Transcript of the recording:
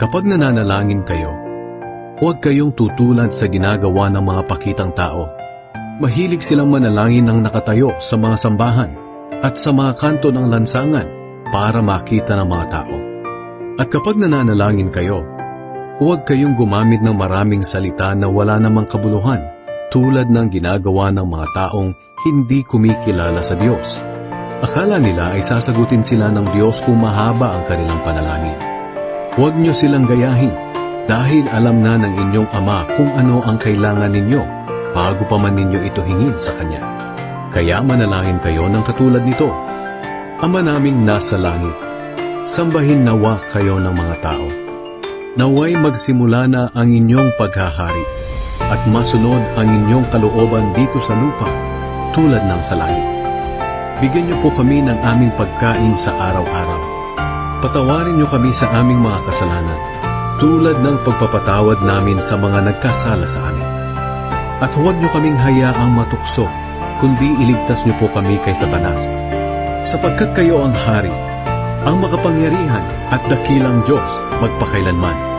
Kapag nananalangin kayo, huwag kayong tutulad sa ginagawa ng mga pakitang tao. Mahilig silang manalangin ng nakatayo sa mga sambahan at sa mga kanto ng lansangan para makita ng mga tao. At kapag nananalangin kayo, huwag kayong gumamit ng maraming salita na wala namang kabuluhan tulad ng ginagawa ng mga taong hindi kumikilala sa Diyos. Akala nila ay sasagutin sila ng Diyos kung mahaba ang kanilang panalangin. Huwag niyo silang gayahin dahil alam na ng inyong Ama kung ano ang kailangan ninyo bago pa man ninyo ito hingin sa Kanya. Kaya manalangin kayo ng katulad nito. Ama naming nasa langit, sambahin nawa kayo ng mga tao. Naway magsimula na ang inyong paghahari at masunod ang inyong kalooban dito sa lupa tulad ng sa langit. Bigyan niyo po kami ng aming pagkain sa araw-araw. Patawarin niyo kami sa aming mga kasalanan tulad ng pagpapatawad namin sa mga nagkasala sa amin. At huwag niyo kaming hayaang matukso, kundi iligtas niyo po kami kay Satanas. Sapagkat kayo ang hari, ang makapangyarihan at dakilang Diyos magpakailanman.